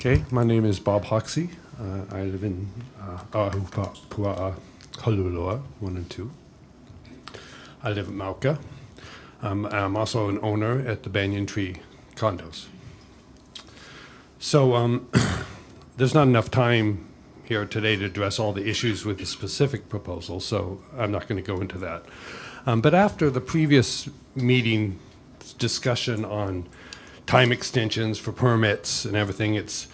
Okay, my name is Bob Hoxie. I live in Pua'a, Halulua, 1 and 2. I live in Mauka. I'm also an owner at the Banyan Tree condos. So there's not enough time here today to address all the issues with the specific proposal, so I'm not going to go into that. But after the previous meeting discussion on time extensions for permits and everything, it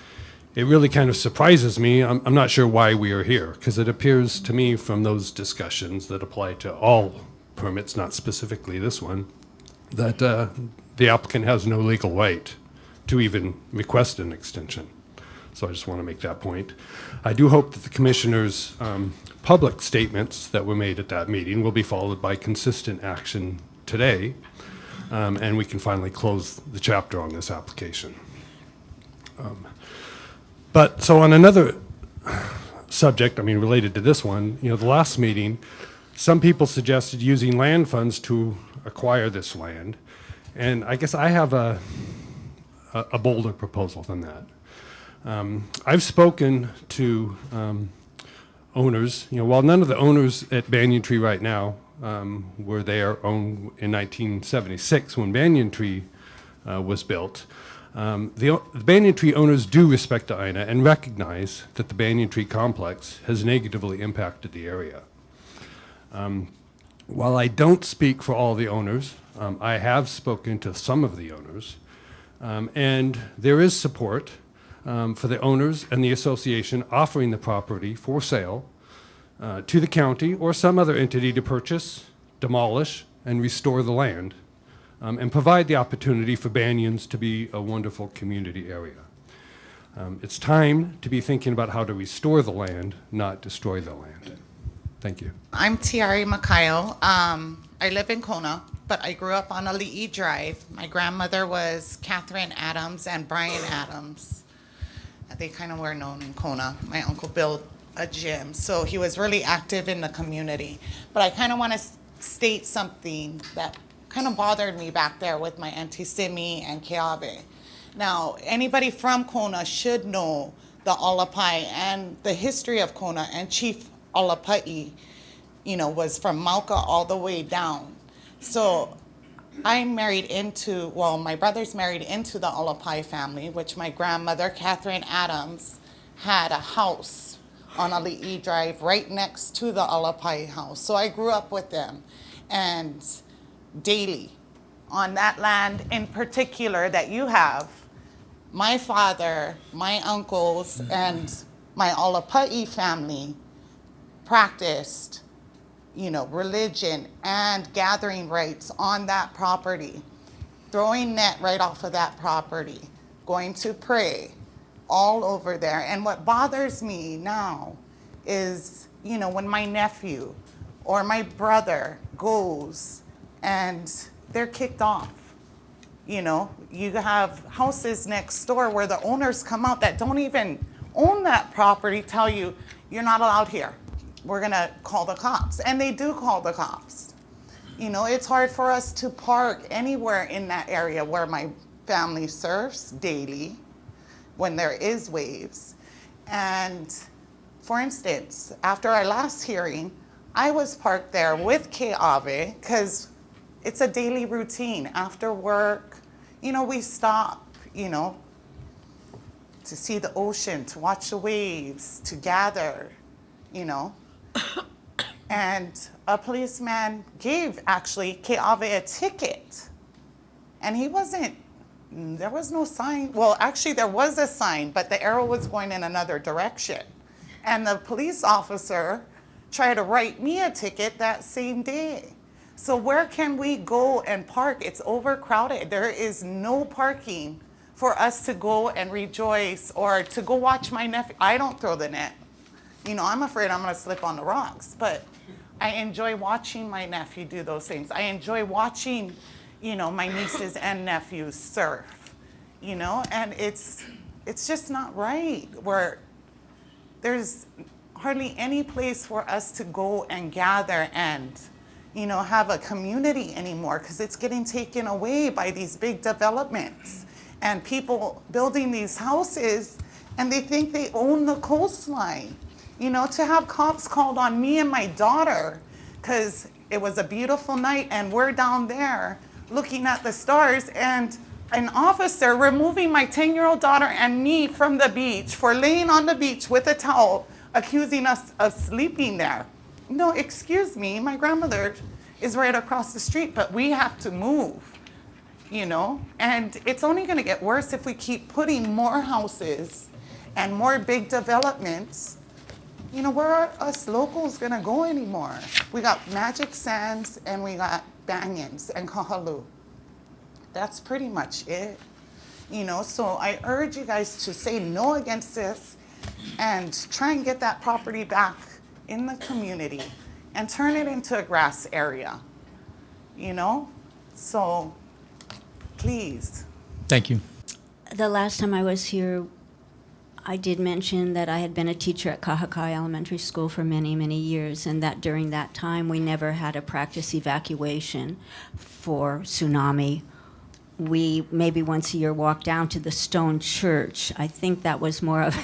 really kind of surprises me. I'm not sure why we are here, because it appears to me from those discussions that apply to all permits, not specifically this one, that the applicant has no legal right to even request an extension. So I just want to make that point. I do hope that the commissioners' public statements that were made at that meeting will be followed by consistent action today, and we can finally close the chapter on this application. But so on another subject, related to this one, the last meeting, some people suggested using land funds to acquire this land, and I guess I have a bolder proposal than that. I've spoken to owners, while none of the owners at Banyan Tree right now were there in 1976 when Banyan Tree was built. The Banyan Tree owners do respect the INA and recognize that the Banyan Tree complex has negatively impacted the area. While I don't speak for all the owners, I have spoken to some of the owners, and there is support for the owners and the association offering the property for sale to the county or some other entity to purchase, demolish, and restore the land, and provide the opportunity for Banyans to be a wonderful community area. It's time to be thinking about how to restore the land, not destroy the land. Thank you. I'm Tre McHale. I live in Kona, but I grew up on Ali'i Drive. My grandmother was Catherine Adams and Brian Adams. They kind of were known in Kona. My uncle built a gym, so he was really active in the community. But I kind of want to state something that kind of bothered me back there with my Auntie Simi and Keawe. Now, anybody from Kona should know the Alapai and the history of Kona, and Chief Alapai, was from Mauka all the way down. So I'm married into, my brother's married into the Alapai family, which my grandmother, Catherine Adams, had a house on Ali'i Drive right next to the Alapai house. So I grew up with them. And daily, on that land in particular that you have, my father, my uncles, and my Alapai family practiced religion and gathering rites on that property, throwing net right off of that property, going to pray all over there. And what bothers me now is, when my nephew or my brother goes and they're kicked off. You have houses next door where the owners come out that don't even own that property, tell you, you're not allowed here. We're gonna call the cops. And they do call the cops. It's hard for us to park anywhere in that area where my family surfs daily when there is waves. And for instance, after our last hearing, I was parked there with Keawe because it's a daily routine. After work, we stop, to see the ocean, to watch the waves, to gather, And a policeman gave, actually, Keawe a ticket. And there was no sign. Well, actually, there was a sign, but the arrow was going in another direction. And the police officer tried to write me a ticket that same day. So where can we go and park? It's overcrowded. There is no parking for us to go and rejoice or to go watch my nephew. I don't throw the net. I'm afraid I'm going to slip on the rocks, but I enjoy watching my nephew do those things. I enjoy watching, my nieces and nephews surf, and it's just not right where there's hardly any place for us to go and gather and, have a community anymore because it's getting taken away by these big developments and people building these houses and they think they own the coastline. You know, to have cops called on me and my daughter, because it was a beautiful night and we're down there looking at the stars, and an officer removing my 10-year-old daughter and me from the beach for laying on the beach with a towel, accusing us of sleeping there. No, excuse me, my grandmother is right across the street, but we have to move, you know? And it's only gonna get worse if we keep putting more houses and more big developments. You know, where are us locals gonna go anymore? We got Magic Sands and we got Banyans and Kahalu. That's pretty much it. You know, so I urge you guys to say no against this and try and get that property back in the community and turn it into a grass area, you know? So, please. Thank you. The last time I was here, I did mention that I had been a teacher at Kahakai Elementary School for many, many years, and that during that time we never had a practice evacuation for tsunami. We maybe once a year walked down to the stone church. I think that was more of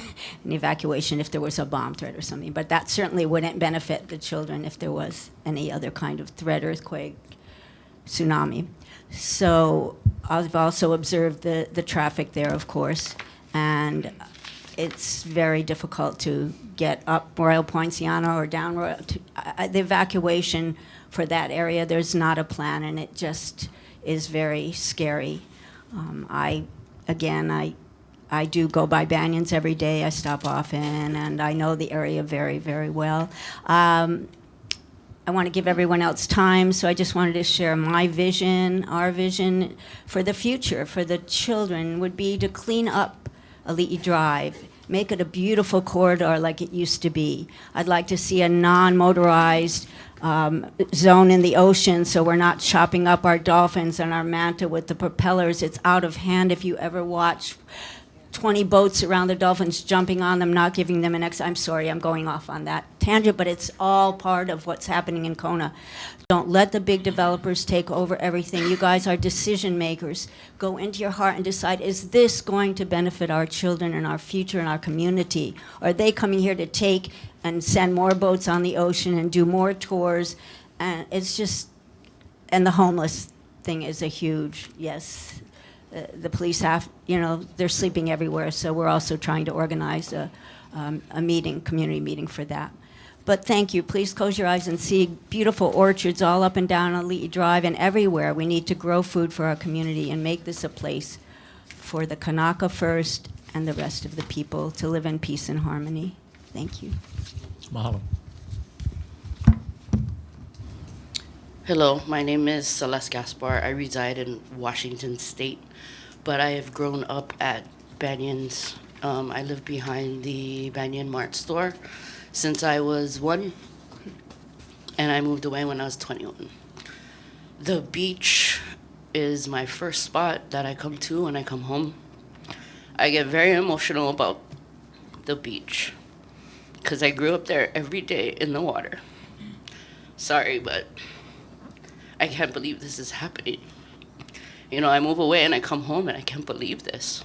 an evacuation if there was a bomb threat or something, but that certainly wouldn't benefit the children if there was any other kind of threat, earthquake, tsunami. So I've also observed the traffic there, of course, and it's very difficult to get up Royal Poinciana or down Royal. The evacuation for that area, there's not a plan, and it just is very scary. I do go by Banyans every day. I stop often, and I know the area very, very well. I want to give everyone else time, so I just wanted to share my vision. Our vision for the future, for the children, would be to clean up Ali'i Drive, make it a beautiful corridor like it used to be. I'd like to see a non-motorized zone in the ocean, so we're not chopping up our dolphins and our manta with the propellers. It's out of hand. If you ever watch 20 boats around the dolphins, jumping on them, not giving them an I'm sorry, I'm going off on that tangent, but it's all part of what's happening in Kona. Don't let the big developers take over everything. You guys are decision makers. Go into your heart and decide, is this going to benefit our children and our future and our community? Are they coming here to take and send more boats on the ocean and do more tours? And it's just, and the homeless thing is a huge, yes. The police have, you know, they're sleeping everywhere, so we're also trying to organize a meeting, community meeting for that. But thank you. Please close your eyes and see beautiful orchards all up and down Ali'i Drive and everywhere. We need to grow food for our community and make this a place for the Kanaka first and the rest of the people to live in peace and harmony. Thank you. Mahalo. Hello, my name is Celeste Gaspar. I reside in Washington State, but I have grown up at Banyans. I live behind the Banyan Mart store since I was 1, and I moved away when I was 21. The beach is my first spot that I come to when I come home. I get very emotional about the beach because I grew up there every day in the water. Sorry, but I can't believe this is happening. You know, I move away and I come home and I can't believe this.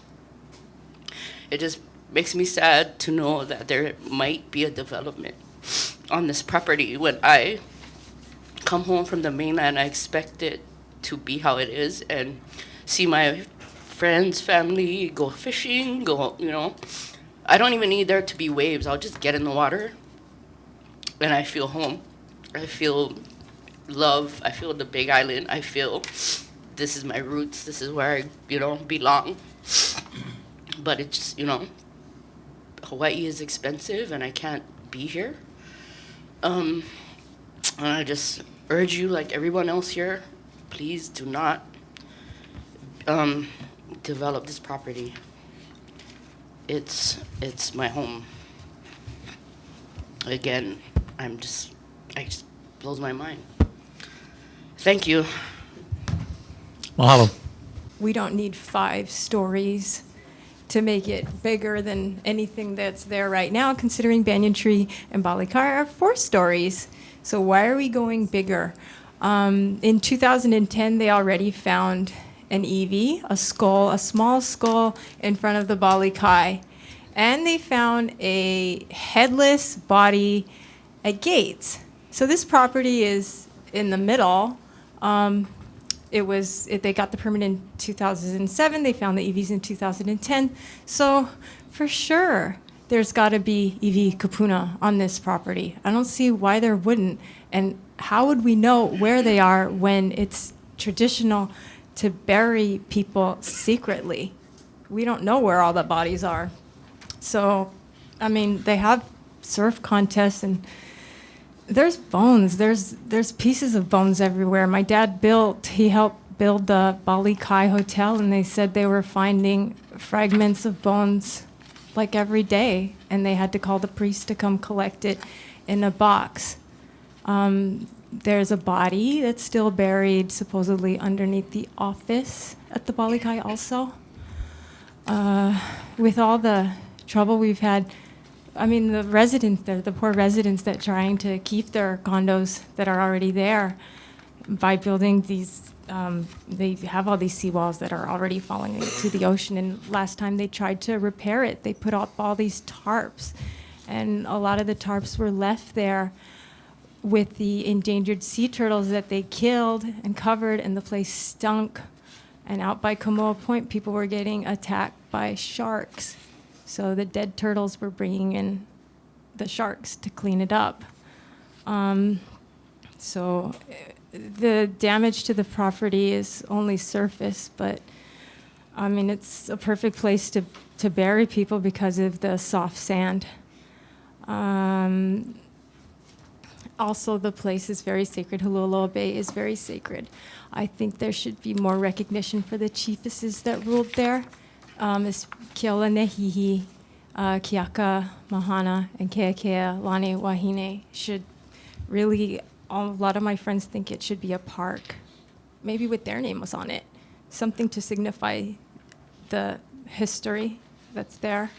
It just makes me sad to know that there might be a development on this property. When I come home from the mainland, I expect it to be how it is and see my friends, family, go fishing, go, you know. I don't even need there to be waves. I'll just get in the water and I feel home. I feel love. I feel the Big Island. I feel this is my roots. This is where I, you know, belong. But it's just, you know, Hawaii is expensive and I can't be here. And I just urge you, like everyone else here, please do not develop this property. It's my home. Again, it just blows my mind. Thank you. Mahalo. We don't need 5 stories to make it bigger than anything that's there right now, considering Banyan Tree and Balikar are 4 stories. So why are we going bigger? In 2010, they already found an Eevee, a skull, a small skull in front of the Balikai. and they found a headless body at Gates. So this property is in the middle. They got the permit in 2007. They found the EVs in 2010. So for sure, there's got to be EV kupuna on this property. I don't see why there wouldn't. And how would we know where they are when it's traditional to bury people secretly? We don't know where all the bodies are. So, I mean, they have surf contests, and there's bones. There's pieces of bones everywhere. My dad he helped build the Bali Kai Hotel, and they said they were finding fragments of bones like every day, and they had to call the priest to come collect it in a box. There's a body that's still buried supposedly underneath the office at the Bali Kai also. With all the trouble we've had, I mean, the residents there, the poor residents that trying to keep their condos that are already there by building these, they have all these seawalls that are already falling into the ocean. And last time they tried to repair it, they put up all these tarps. And a lot of the tarps were left there with the endangered sea turtles that they killed and covered, and the place stunk. And out by Kamoa Point, people were getting attacked by sharks. So the dead turtles were bringing in the sharks to clean it up. So the damage to the property is only surface, but I mean, it's a perfect place to bury people because of the soft sand. Also, the place is very sacred. Hulualoa Bay is very sacred. I think there should be more recognition for the chiefesses that ruled there. Is Keola Nehihi, Kiaka, Mahana, and Keakea, Lani, Wahine should really, a lot of my friends think it should be a park, maybe with their names on it, something to signify the history that's there.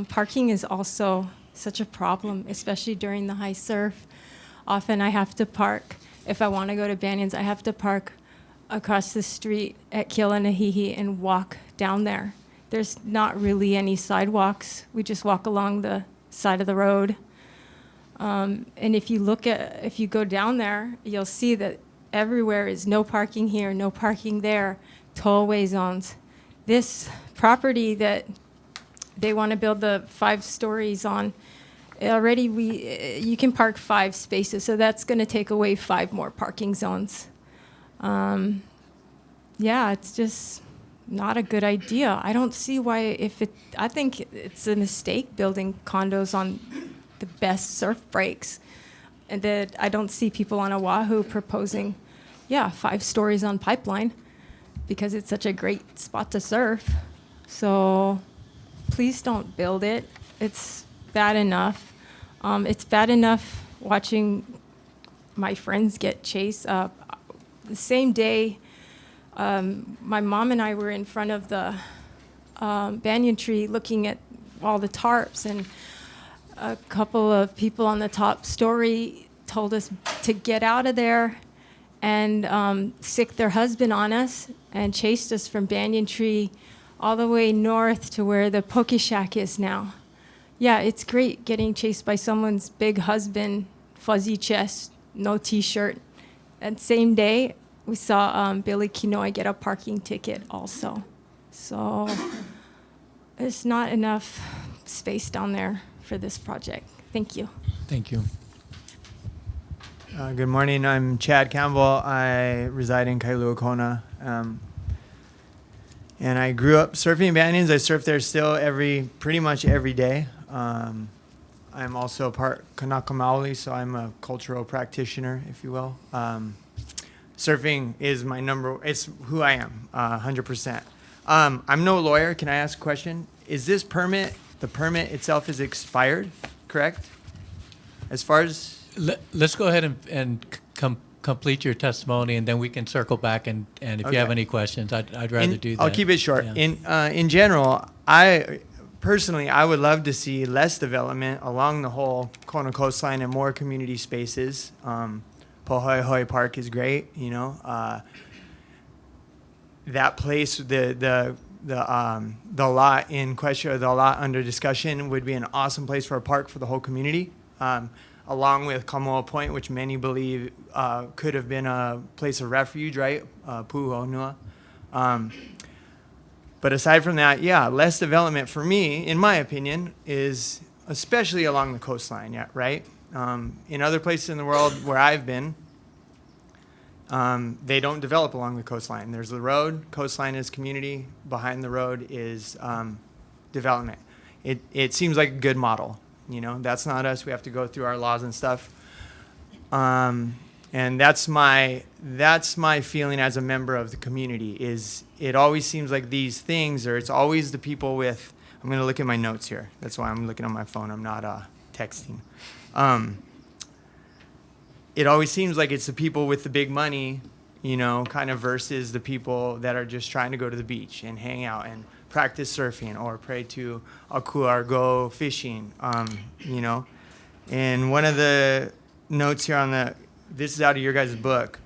Parking is also such a problem, especially during the high surf. Often I have to park, if I want to go to Banyans, I have to park across the street at Keola Nehihi and walk down there. There's not really any sidewalks. We just walk along the side of the road. And if you go down there, you'll see that everywhere is no parking here, no parking there, tollway zones. This property that they want to build the 5 stories on, already you can park 5 spaces, so that's going to take away 5 more parking zones. Yeah, it's just not a good idea. I don't see why I think it's a mistake building condos on the best surf breaks, and that I don't see people on Oahu proposing, 5 stories on Pipeline because it's such a great spot to surf. So please don't build it. It's bad enough. It's bad enough watching my friends get chased. The same day, my mom and I were in front of the banyan tree looking at all the tarps, and a couple of people on the top story told us to get out of there and sick their husband on us and chased us from Banyan Tree all the way north to where the Poke Shack is now. Yeah, it's great getting chased by someone's big husband, fuzzy chest, no T-shirt. And same day, we saw Billy Kinoy get a parking ticket also. So there's not enough space down there for this project. Thank you. Thank you. Good morning. I'm Chad Campbell. I reside in Kailua Kona. And I grew up surfing Banyans. I surf there still pretty much every day. I'm also part Kanaka Maoli, so I'm a cultural practitioner, if you will. Surfing is it's who I am, 100%. I'm no lawyer. Can I ask a question? Is this permit, the permit itself is expired, correct? As far as... Let's go ahead and complete your testimony, and then we can circle back, and if you have Okay. any questions, I'd rather do that. I'll keep it short. Yeah. In general, I would love to see less development along the whole Kona coastline and more community spaces. Pohoihoi Park is great, you know. That place, the the lot in question, or the lot under discussion, would be an awesome place for a park for the whole community, along with Kamoa Point, which many believe could have been a place of refuge, right? Pu'uhonua. But aside from that, yeah, less development for me, in my opinion, is especially along the coastline, yeah, right? In other places in the world where I've been, they don't develop along the coastline. There's the road, coastline is community, behind the road is development. It seems like a good model, you know? That's not us, we have to go through our laws and stuff. And that's my feeling as a member of the community, is it always seems like these things, or it's always the people with, I'm going to look at my notes here. That's why I'm looking on my phone. I'm not texting. It always seems like it's the people with the big money, you know, kind of versus the people that are just trying to go to the beach and hang out and practice surfing or pray to Akua or go fishing, you know. And one of the notes here on this is out of your guys' book.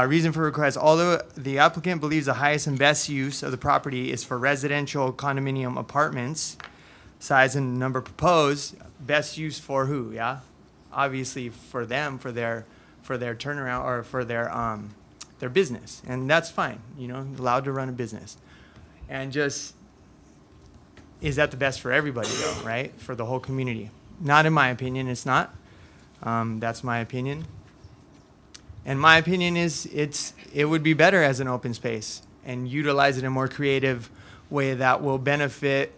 Reason for request: although the applicant believes the highest and best use of the property is for residential condominium apartments, size and number proposed, best use for who? Yeah, obviously for them, for their turnaround, or for their business, and that's fine. You know, allowed to run a business, and just, is that the best for everybody though? Right, for the whole community? Not in my opinion. It's not. That's my opinion. And my opinion is it would be better as an open space and utilize it in a more creative way that will benefit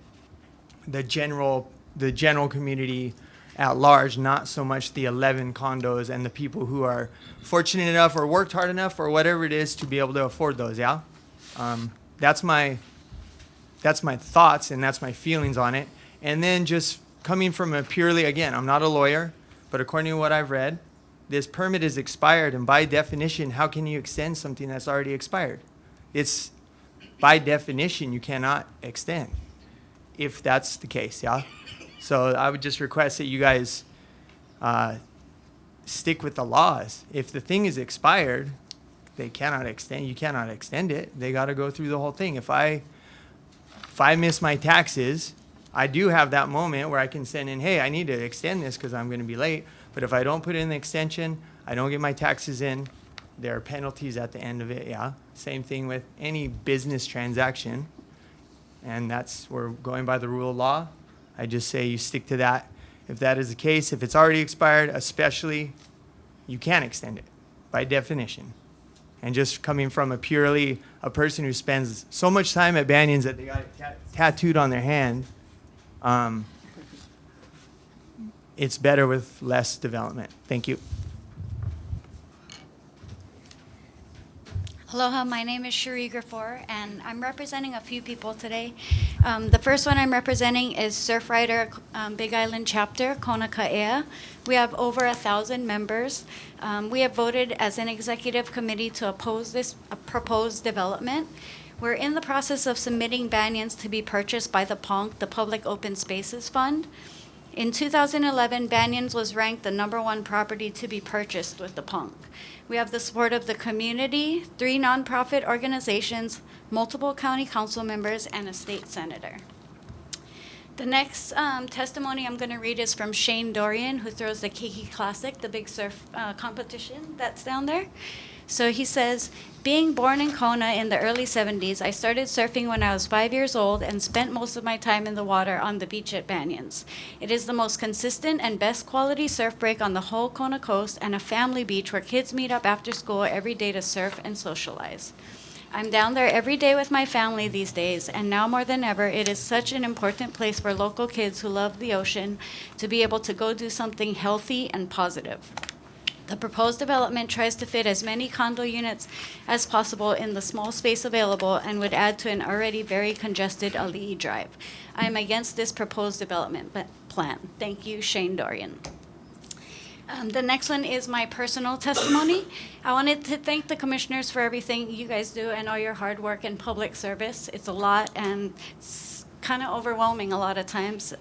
the general community at large, not so much the 11 condos and the people who are fortunate enough or worked hard enough or whatever it is to be able to afford those, yeah? That's my thoughts and that's my feelings on it. And then just coming from a purely, again, I'm not a lawyer, but according to what I've read, this permit is expired, and by definition, how can you extend something that's already expired? It's, by definition, you cannot extend, if that's the case, yeah? So I would just request that you guys stick with the laws. If the thing is expired, they cannot extend, you cannot extend it. They gotta go through the whole thing. If I miss my taxes, I do have that moment where I can send in, hey, I need to extend this because I'm gonna be late. But if I don't put in the extension, I don't get my taxes in, there are penalties at the end of it, yeah? Same thing with any business transaction. And we're going by the rule of law. I just say you stick to that. If that is the case, if it's already expired, especially, you can't extend it by definition. And just coming from a person who spends so much time at Banyans that they got it tattooed on their hand, it's better with less development. Thank you. Aloha, my name is Sherrie and I'm representing a few people today. The first one I'm representing is Surfrider Big Island Chapter, Kona Ka'ea. We have over 1,000 members. We have voted as an executive committee to oppose this proposed development. We're in the process of submitting Banyans to be purchased by the PONC, the Public Open Spaces Fund. In 2011, Banyans was ranked the #1 property to be purchased with the PONC. We have the support of the community, 3 nonprofit organizations, multiple county council members, and a state senator. The next testimony I'm going to read is from Shane Dorian, who throws the Keiki Classic, the big surf competition that's down there. So he says, being born in Kona in the early 70s, I started surfing when I was 5 years old and spent most of my time in the water on the beach at Banyans. It is the most consistent and best quality surf break on the whole Kona coast and a family beach where kids meet up after school every day to surf and socialize. I'm down there every day with my family these days, and now more than ever, it is such an important place for local kids who love the ocean to be able to go do something healthy and positive. The proposed development tries to fit as many condo units as possible in the small space available and would add to an already very congested Ali'i Drive. I am against this proposed development plan. Thank you, Shane Dorian. The next one is my personal testimony. I wanted to thank the commissioners for everything you guys do and all your hard work and public service. It's a lot and it's kind of overwhelming a lot of times.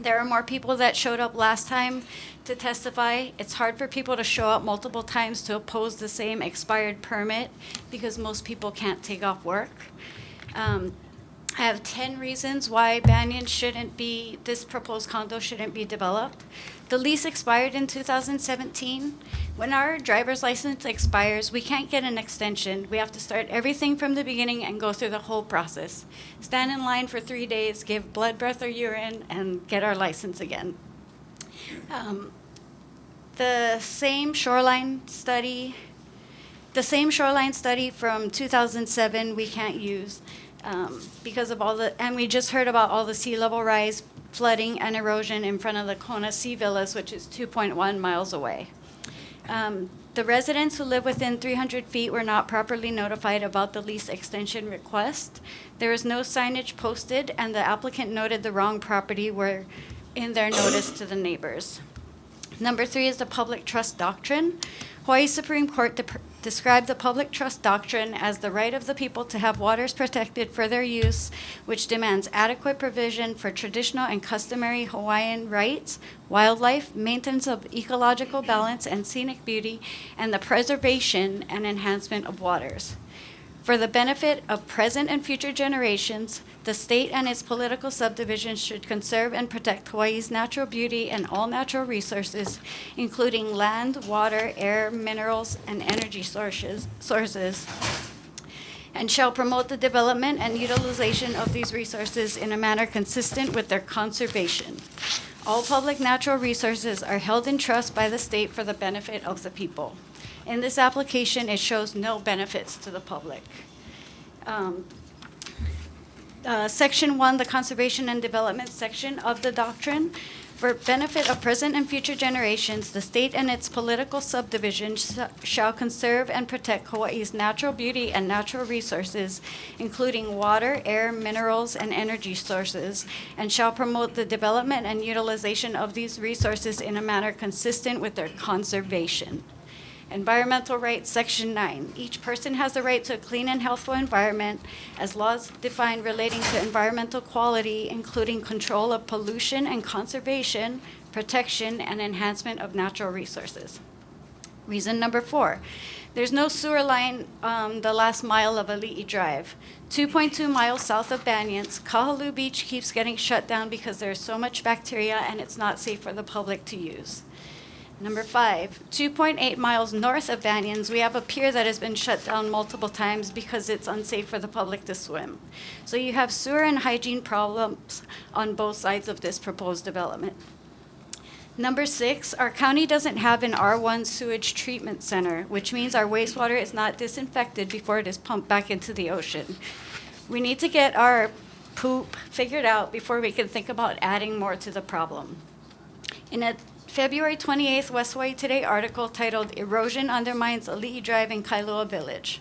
There are more people that showed up last time to testify. It's hard for people to show up multiple times to oppose the same expired permit because most people can't take off work. I have 10 reasons why Banyans this proposed condo shouldn't be developed. The lease expired in 2017. When our driver's license expires, we can't get an extension. We have to start everything from the beginning and go through the whole process. Stand in line for 3 days, give blood, breath, or urine, and get our license again. The same shoreline study from 2007 we can't use because of and we just heard about all the sea level rise, flooding, and erosion in front of the Kona Sea Villas, which is 2.1 miles away. The residents who live within 300 feet were not properly notified about the lease extension request. There was no signage posted, and the applicant noted the wrong property were in their notice to the neighbors. Number 3 is the public trust doctrine. Hawaii Supreme Court described the public trust doctrine as the right of the people to have waters protected for their use, which demands adequate provision for traditional and customary Hawaiian rights, wildlife, maintenance of ecological balance and scenic beauty, and the preservation and enhancement of waters. For the benefit of present and future generations, the state and its political subdivisions should conserve and protect Hawaii's natural beauty and all natural resources, including land, water, air, minerals, and energy sources, and shall promote the development and utilization of these resources in a manner consistent with their conservation. All public natural resources are held in trust by the state for the benefit of the people. In this application, it shows no benefits to the public. Section 1, the conservation and development section of the doctrine. For benefit of present and future generations, the state and its political subdivisions shall conserve and protect Hawaii's natural beauty and natural resources, including water, air, minerals, and energy sources, and shall promote the development and utilization of these resources in a manner consistent with their conservation. Environmental rights, Section 9. Each person has the right to a clean and healthful environment as laws define relating to environmental quality, including control of pollution and conservation, protection, and enhancement of natural resources. Reason number 4. There's no sewer line on the last mile of Ali'i Drive. 2.2 miles south of Banyans, Kahalu Beach keeps getting shut down because there's so much bacteria and it's not safe for the public to use. Number 5, 2.8 miles north of Banyans, we have a pier that has been shut down multiple times because it's unsafe for the public to swim. So you have sewer and hygiene problems on both sides of this proposed development. Number 6, our county doesn't have an R1 sewage treatment center, which means our wastewater is not disinfected before it is pumped back into the ocean. We need to get our poop figured out before we can think about adding more to the problem. In a February 28th West Hawaii Today article titled "Erosion Undermines Ali'i Drive in Kailua Village,"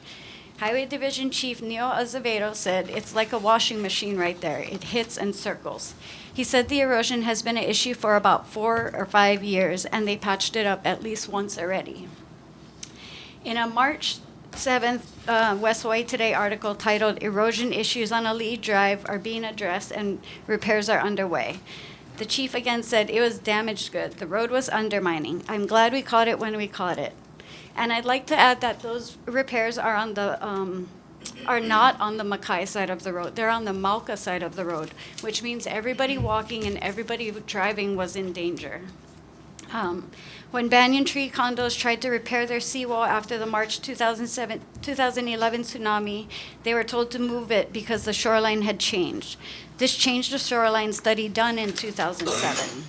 Highway Division Chief Neil Azevedo said, "It's like a washing machine right there. It hits and circles." He said the erosion has been an issue for about 4 or 5 years, and they patched it up at least once already. In a March 7th West Hawaii Today article titled "Erosion Issues on Ali'i Drive Are Being Addressed and Repairs Are Underway," the chief again said it was damaged good. The road was undermining. I'm glad we caught it when we caught it. And I'd like to add that those repairs are on the are not on the Makai side of the road. They're on the Mauka side of the road, which means everybody walking and everybody driving was in danger. When Banyan Tree Condos tried to repair their seawall after the March 2011 tsunami, they were told to move it because the shoreline had changed. This changed the shoreline study done in 2007.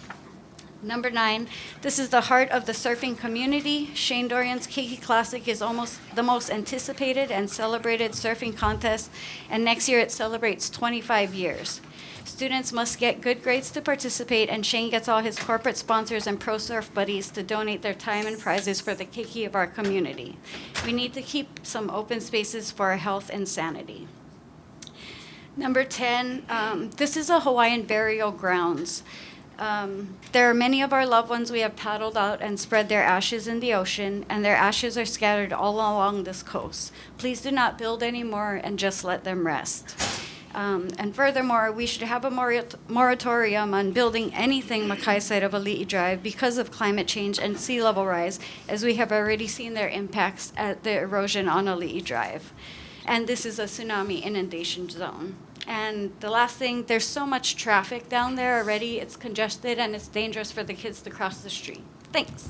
Number 9, this is the heart of the surfing community. Shane Dorian's Keiki Classic is almost the most anticipated and celebrated surfing contest, and next year it celebrates 25 years. Students must get good grades to participate, and Shane gets all his corporate sponsors and pro surf buddies to donate their time and prizes for the keiki of our community. We need to keep some open spaces for our health and sanity. Number 10, this is a Hawaiian burial grounds. There are many of our loved ones we have paddled out and spread their ashes in the ocean, and their ashes are scattered all along this coast. Please do not build anymore and just let them rest. And furthermore, we should have a moratorium on building anything Makai side of Ali'i Drive because of climate change and sea level rise, as we have already seen their impacts at the erosion on Ali'i Drive. And this is a tsunami inundation zone. And the last thing, there's so much traffic down there already. It's congested and it's dangerous for the kids to cross the street. Thanks.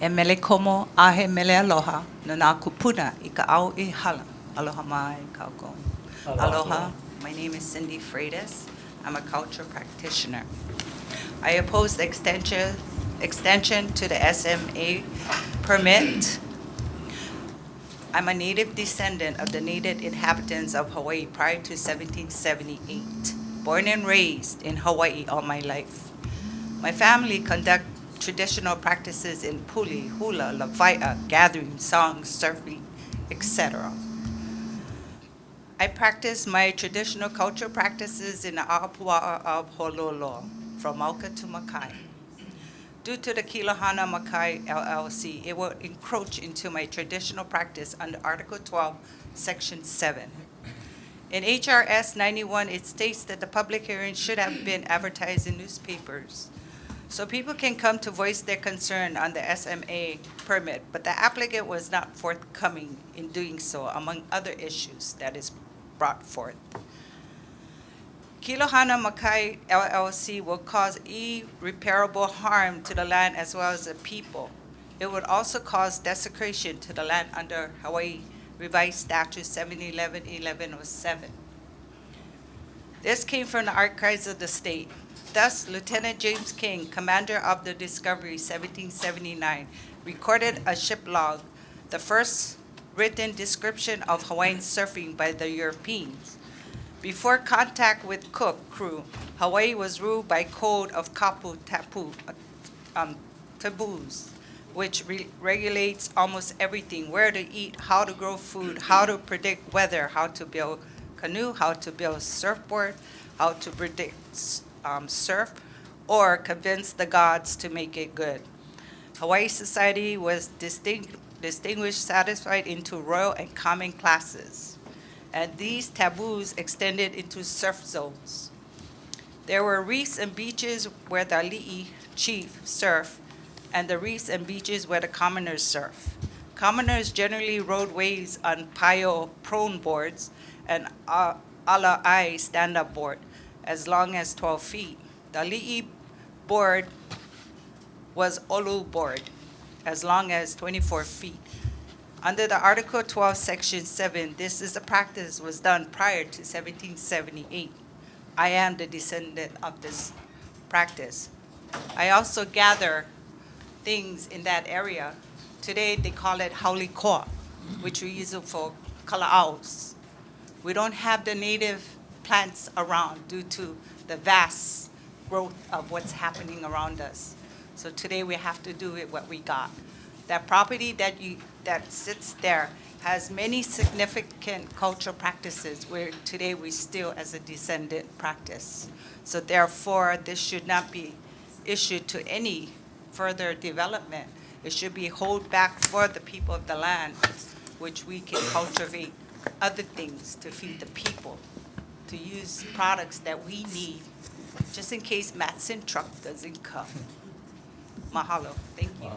E mele komo ahe mele aloha no nā kupuna I ka au I hala. Aloha mai kauko. Aloha. My name is Cindy Freitas. I'm a culture practitioner. I oppose the extension to the SMA permit. I'm a native descendant of the native inhabitants of Hawaii prior to 1778. Born and raised in Hawaii all my life. My family conduct traditional practices in puli, hula, lavaia, gathering, songs, surfing, etc. I practice my traditional cultural practices in the Apua'a of Hololo, from Mauka to Makai. Due to the Kilahana Makai LLC, it will encroach into my traditional practice under Article 12, Section 7. In HRS 91, it states that the public hearing should have been advertised in newspapers, so people can come to voice their concern on the SMA permit, but the applicant was not forthcoming in doing so, among other issues that is brought forth. Kilohana Makai LLC will cause irreparable harm to the land as well as the people. It would also cause desecration to the land under Hawaii Revised Statute 711-1107. This came from the archives of the state. Thus, Lieutenant James King, commander of the Discovery 1779, recorded a ship log, the first written description of Hawaiian surfing by the Europeans. Before contact with Cook crew, Hawaii was ruled by code of kapu taboos, which regulates almost everything: where to eat, how to grow food, how to predict weather, how to build canoe, how to build surfboard, how to predict surf, or convince the gods to make it good. Hawaii society was distinguished, satisfied into royal and common classes, and these taboos extended into surf zones. There were reefs and beaches where the ali'i chief surf, and the reefs and beaches where the commoners surf. Commoners generally rode waves on paio prone boards and ala'ai stand-up board, as long as 12 feet. The ali'i board was olu board, as long as 24 feet. Under the Article 12, Section 7, this is a practice was done prior to 1778. I am the descendant of this practice. I also gather things in that area. Today they call it haulikoa, which we use it for kala'aus. We don't have the native plants around due to the vast growth of what's happening around us. So today we have to do it what we got. That property that sits there has many significant cultural practices where today we still as a descendant practice. So therefore, this should not be issued to any further development. It should be held back for the people of the land, which we can cultivate other things to feed the people, to use products that we need, just in case Matson truck doesn't come. Mahalo. Thank you.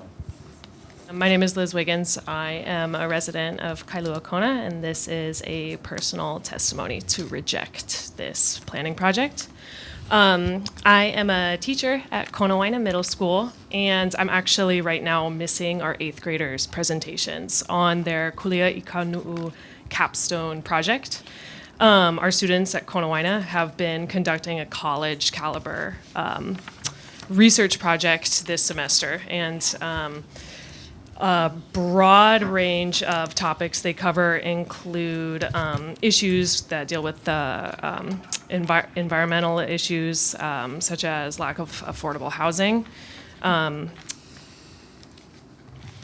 My name is Liz Wiggins. I am a resident of Kailua Kona, and this is a personal testimony to reject this planning project. I am a teacher at Konawaina Middle School, and I'm actually right now missing our 8th graders' presentations on their Kulia Ikanu'u capstone project. Our students at Konawaina have been conducting a college caliber research project this semester, and a broad range of topics they cover include issues that deal with the environmental issues, such as lack of affordable housing,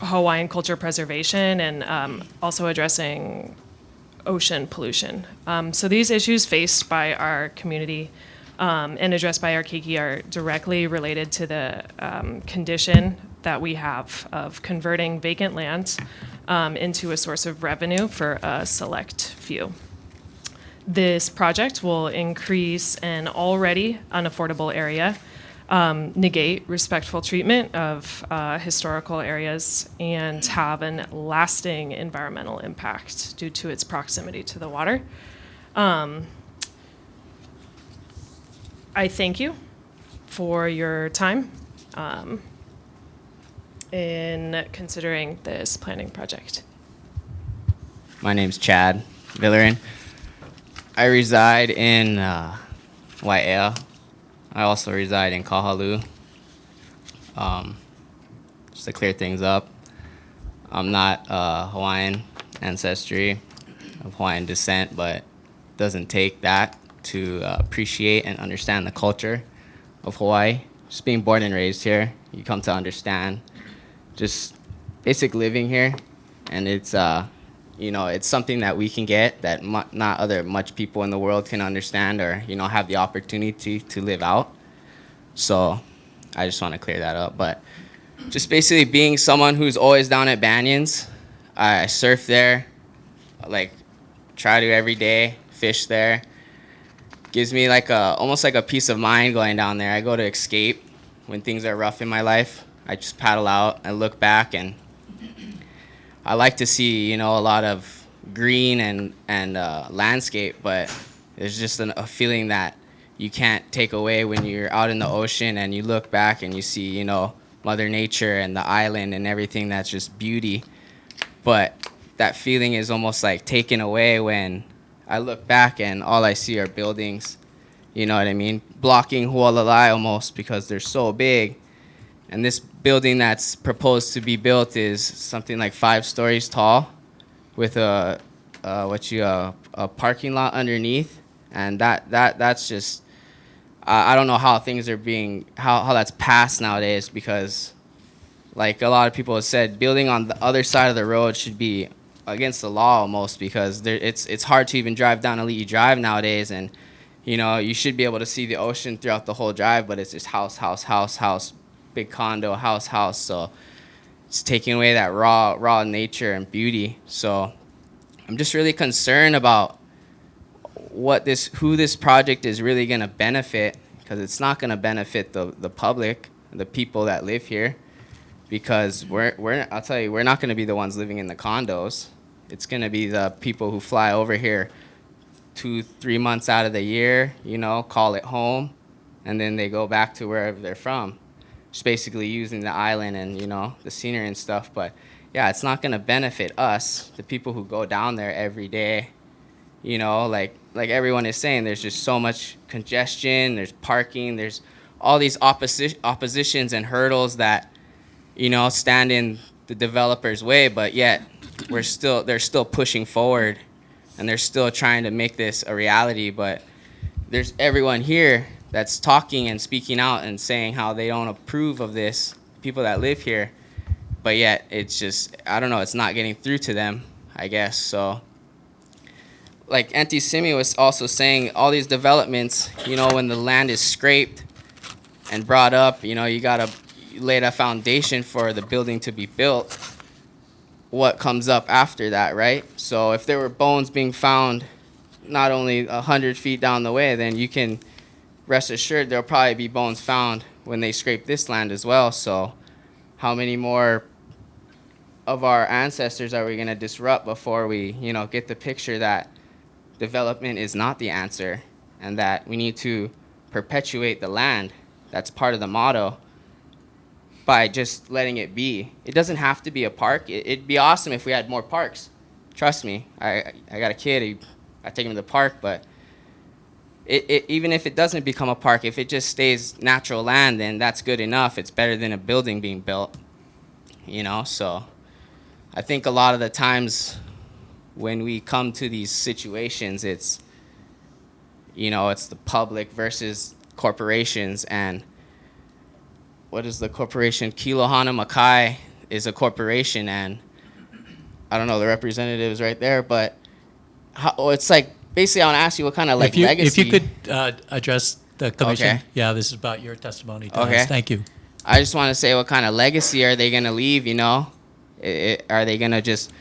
Hawaiian culture preservation, and also addressing ocean pollution. So these issues faced by our community and addressed by our keiki are directly related to the condition that we have of converting vacant land into a source of revenue for a select few. This project will increase an already unaffordable area negate respectful treatment of historical areas and have a lasting environmental impact due to its proximity to the water. I thank you for your time in considering this planning project. My name's Chad Villerin. I reside in Waiea. I also reside in Kahalu. Just to clear things up, I'm not Hawaiian ancestry, of Hawaiian descent, but doesn't take that to appreciate and understand the culture of Hawaii. Just being born and raised here, you come to understand just basic living here, and it's it's something that we can get that not other much people in the world can understand or have the opportunity to live out. So I just want to clear that up. But just basically being someone who's always down at Banyans, I surf there, like try to every day, fish there. Gives me almost like a peace of mind going down there. I go to escape when things are rough in my life. I just paddle out and look back, and I like to see a lot of green and landscape, but there's just a feeling that you can't take away when you're out in the ocean and you look back and you see Mother Nature and the island and everything that's just beauty. But that feeling is almost like taken away when I look back and all I see are buildings, you know what I mean? Blocking Hualalai almost because they're so big. And this building that's proposed to be built is something like 5 stories tall with a parking lot underneath. And that's just, I don't know how things are being, how that's passed nowadays, because like a lot of people have said, building on the other side of the road should be against the law almost, because it's hard to even drive down Ali'i Drive nowadays, and you should be able to see the ocean throughout the whole drive, but it's just house, house, house, house, big condo, house, house. So it's taking away that raw nature and beauty. So I'm just really concerned about who this project is really going to benefit, because it's not going to benefit the public, the people that live here, because I'll tell you, we're not going to be the ones living in the condos. It's going to be the people who fly over here 2-3 months out of the year, call it home, and then they go back to wherever they're from, just basically using the island and the scenery and stuff. But yeah, it's not going to benefit us, the people who go down there every day. Like everyone is saying, there's just so much congestion, there's parking, there's all these oppositions and hurdles that stand in the developer's way, but yet they're still pushing forward, and they're still trying to make this a reality. But there's everyone here that's talking and speaking out and saying how they don't approve of this, people that live here, but yet it's just, I don't know, it's not getting through to them, I guess. So like Auntie Simi was also saying, all these developments, when the land is scraped and brought up, you gotta lay a foundation for the building to be built. What comes up after that, right? So if there were bones being found not only 100 feet down the way, then you can rest assured there'll probably be bones found when they scrape this land as well. So how many more of our ancestors are we going to disrupt before we get the picture that development is not the answer, and that we need to perpetuate the land? That's part of the motto, by just letting it be. It doesn't have to be a park. It'd be awesome if we had more parks. Trust me, I got a kid, I take him to the park, but even if it doesn't become a park, if it just stays natural land, then that's good enough. It's better than a building being built, So I think a lot of the times when we come to these situations, it's the public versus corporations. And what is the corporation? Kilohana Makai is a corporation, and I don't know, the representative is right there, but it's like, basically I want to ask you what kind of legacy. If you could address the commission. Okay. Yeah, this is about your testimony to Okay. us. Thank you. I just want to say, what kind of legacy are they going to leave, Are they going to just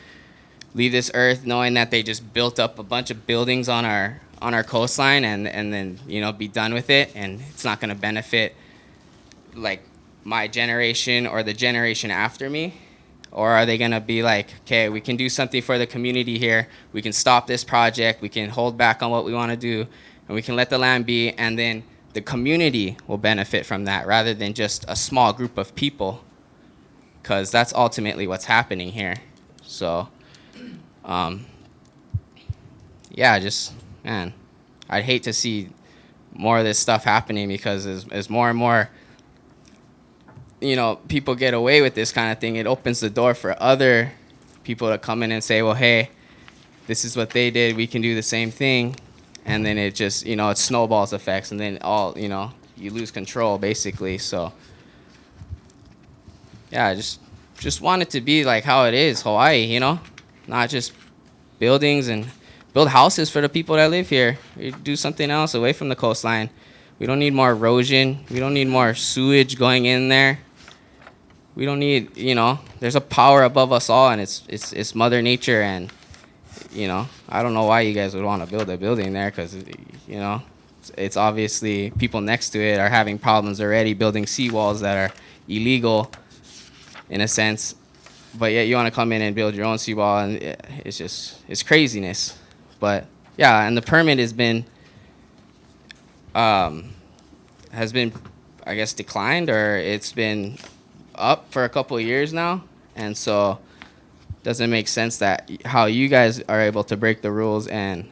leave this earth knowing that they just built up a bunch of buildings on our coastline and then, be done with it, and it's not going to benefit like my generation or the generation after me? Or are they gonna be like, okay, we can do something for the community here, we can stop this project, we can hold back on what we wanna do, and we can let the land be, and then the community will benefit from that rather than just a small group of people, because that's ultimately what's happening here. So, yeah, just, man, I'd hate to see more of this stuff happening, because as more and more, you know, people get away with this kind of thing, it opens the door for other people to come in and say, well, hey, this is what they did, we can do the same thing. And then it just, you know, it snowballs effects, and then all, you know, you lose control basically. So yeah, I just want it to be like how it is, Hawaii, you know, not just buildings, and build houses for the people that live here. We do something else away from the coastline. We don't need more erosion. We don't need more sewage going in there. We don't need, you know, there's a power above us all, and it's Mother Nature. And, you know, I don't know why you guys would want to build a building there, because, you know, it's obviously people next to it are having problems already building seawalls that are illegal in a sense. But yet you want to come in and build your own seawall, and it's just, it's craziness. But yeah, and the permit has been, I guess, declined, or it's been up for a couple of years now. And so it doesn't make sense that how you guys are able to break the rules and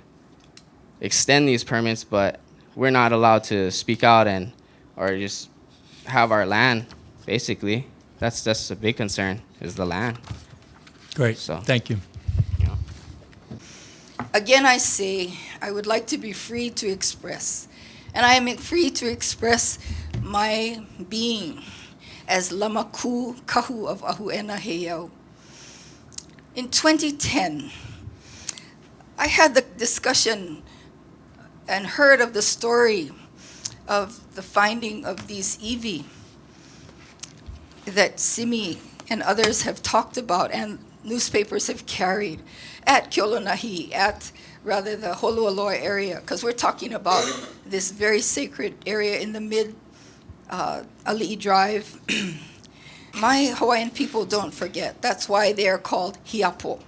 extend these permits, but we're not allowed to speak out and or just have our land, basically. That's a big concern, is the land. Great. So, Thank you. yeah. Again, I say, I would like to be free to express. And I am free to express my being as Lamaku Kahu of Ahu'ena Heiau. In 2010, I had the discussion and heard of the story of the finding of these iwi that Simi and others have talked about and newspapers have carried at Kiolonahi, at rather the Holualoa area, because we're talking about this very sacred area in the mid Ali'i Drive. My Hawaiian people don't forget. That's why they are called Hiapo.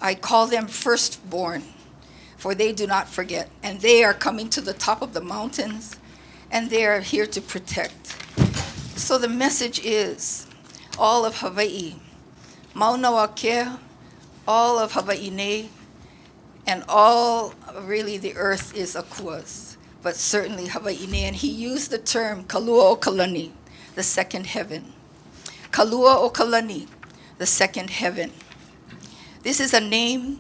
I call them firstborn, for they do not forget. And they are coming to the top of the mountains, and they are here to protect. So the message is, all of Hawaii, Mauna Wakea, all of Hawaii Nei, and all, really, the earth is Akua's, but certainly Hawaii Nei. And he used the term Kalua o Kalani, the second heaven. Kalua o Kalani, the second heaven. This is a name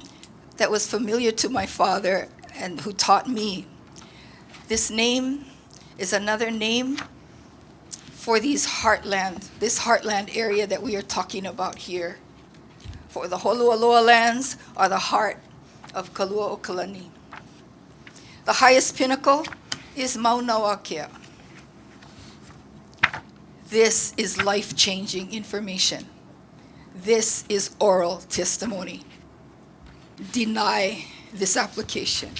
that was familiar to my father and who taught me. This name is another name for this heartland area that we are talking about here. For the Holualoa lands are the heart of Kalua o Kalani. The highest pinnacle is Mauna Wakea. This is life-changing information. This is oral testimony. Deny this application.